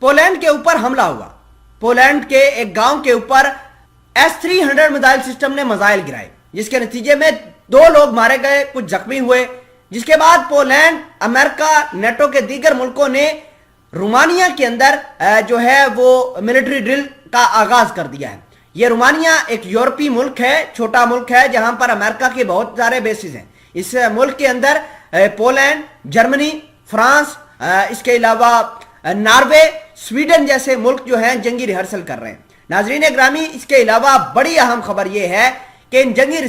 Poland کے اوپر حملہ ہوا. پولینڈ کے ایک گاؤں کے اوپر S-300 میزائل سسٹم نے میزائل گرائے, جس کے نتیجے میں 2 لوگ مارے گئے, کچھ زخمی ہوئے. جس کے بعد پولینڈ, امریکہ, نیٹو کے دیگر ملکوں نے رومانیہ کے اندر جو ہے وہ ملٹری ڈرل کا آغاز کر دیا ہے. یہ رومانیہ ایک یورپی ملک ہے, چھوٹا ملک ہے جہاں پر امریکہ کے بہت سارے بیسز ہیں. اس ملک کے اندر پولینڈ, جرمنی, فرانس, اس کے علاوہ ناروے, سویڈن جیسے ملک جو ہیں جنگی ریہرسل کر رہے ہیں. ناظرین گرامی, اس کے علاوہ بڑی اہم خبر یہ ہے کہ ان جنگی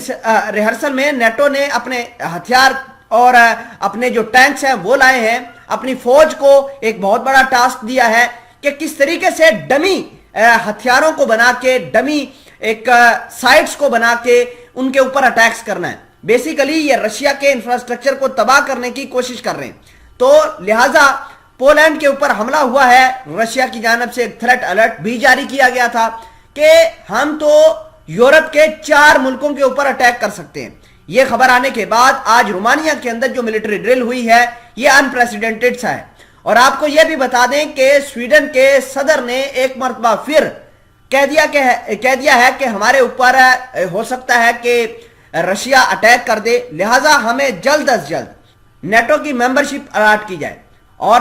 ریہرسل میں نیٹو نے اپنے ہتھیار اور اپنے جو ٹینکس ہیں وہ لائے ہیں. اپنی فوج کو ایک بہت بڑا ٹاسک دیا ہے کہ کس طریقے سے ڈمی ہتھیاروں کو بنا کے, ڈمی ایک سائٹس کو بنا کے ان کے اوپر اٹیکس کرنا ہے. بیسیکلی یہ رشیا کے انفراسٹرکچر کو تباہ کرنے کی کوشش کر رہے ہیں. تو لہٰذا پولینڈ کے اوپر حملہ ہوا ہے. رشیا کی جانب سے ایک تھریٹ الرٹ بھی جاری کیا گیا تھا کہ ہم تو یورپ کے 4 ملکوں کے اوپر اٹیک کر سکتے ہیں. یہ خبر آنے کے بعد آج رومانیہ کے اندر جو ملٹری ڈرل ہوئی ہے یہ انپریسیڈنٹڈ سا ہے. اور آپ کو یہ بھی بتا دیں کہ سویڈن کے صدر نے ایک مرتبہ پھر کہہ دیا ہے کہ ہمارے اوپر ہو سکتا ہے کہ رشیا اٹیک کر دے, لہٰذا ہمیں جلد از جلد نیٹو کی ممبرشپ الاٹ کی جائے. اور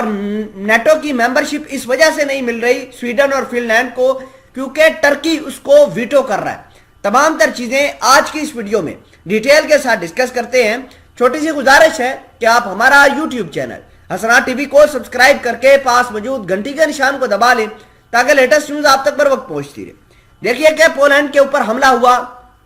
نیٹو کی ممبرشپ اس وجہ سے نہیں مل رہی سویڈن اور فن لینڈ کو کیونکہ ٹرکی اس کو ویٹو کر رہا ہے. تمام تر چیزیں آج کی اس ویڈیو میں ڈیٹیل کے ساتھ ڈسکس کرتے ہیں. چھوٹی سی گزارش ہے کہ آپ ہمارا یوٹیوب چینل حسنات ٹی وی کو سبسکرائب کر کے پاس موجود گھنٹی کے نشان کو دبا لیں تاکہ لیٹسٹ نیوز آپ تک پر وقت پہنچتی رہے. دیکھیے کہ پولینڈ کے اوپر حملہ ہوا.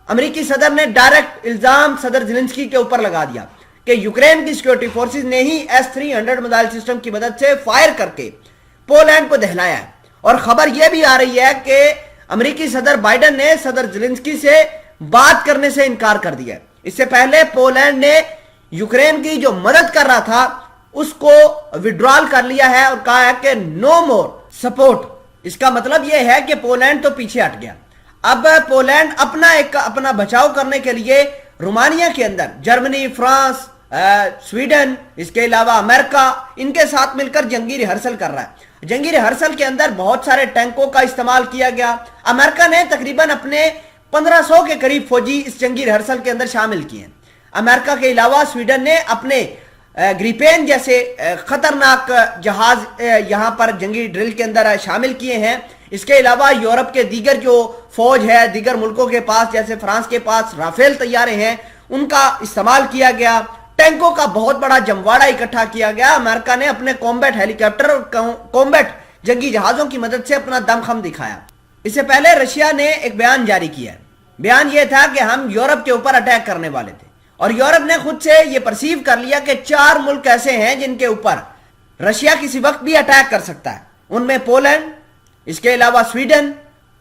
امریکی صدر نے ڈائریکٹ الزام صدر زیلنسکی کے اوپر لگا دیا کہ یوکرین کی سیکورٹی فورسز نے ہی S-300 میزائل سسٹم کی مدد سے فائر کر کے پولینڈ کو دہلایا ہے. اور خبر یہ بھی آ رہی ہے کہ امریکی صدر بائیڈن نے صدر زیلنسکی سے بات کرنے سے انکار کر دیا ہے. اس سے پہلے پولینڈ نے یوکرین کی جو مدد کر رہا تھا اس کو وڈرال کر لیا ہے اور کہا ہے کہ نو مور سپورٹ. اس کا مطلب یہ ہے کہ پولینڈ تو پیچھے ہٹ گیا. اب پولینڈ اپنا بچاؤ کرنے کے لیے رومانیہ کے اندر جرمنی, فرانس, سویڈن, اس کے علاوہ امریکہ, ان کے ساتھ مل کر جنگی ریہرسل کر رہا ہے. جنگی ریہرسل کے اندر بہت سارے ٹینکوں کا استعمال کیا گیا. امریکہ نے تقریباً اپنے 1500 کے قریب فوجی اس جنگی ریہرسل کے اندر شامل کیے ہیں. امریکہ کے علاوہ سویڈن نے اپنے گریپین جیسے خطرناک جہاز یہاں پر جنگی ڈرل کے اندر شامل کیے ہیں. اس کے علاوہ یورپ کے دیگر جو فوج ہے دیگر ملکوں کے پاس جیسے فرانس کے پاس رافیل طیارے ہیں ان کا استعمال کیا گیا. ٹینکوں کا بہت بڑا جمواڑا اکٹھا کیا گیا. امریکہ نے اپنے کامبیٹ ہیلی کاپٹر اور کامبیٹ جنگی جہازوں کی مدد سے اپنا دم خم دکھایا. اس سے پہلے رشیا نے ایک بیان جاری کیا ہے. بیان یہ تھا کہ ہم یورپ کے اوپر اٹیک کرنے والے تھے اور یورپ نے خود سے یہ پرسیو کر لیا کہ 4 ملک ایسے ہیں جن کے اوپر رشیا کسی وقت بھی اٹیک کر سکتا ہے. ان میں پولینڈ, اس کے علاوہ سویڈن,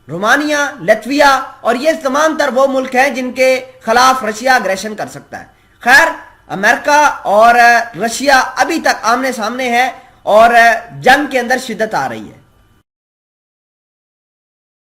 رومانیہ, لتویا اور یہ تمام تر وہ ملک ہیں جن کے خلاف رشیا اگریشن کر سکتا ہے. خیر, امریکہ اور رشیا ابھی تک آمنے سامنے ہے اور جنگ کے اندر شدت آ رہی ہے.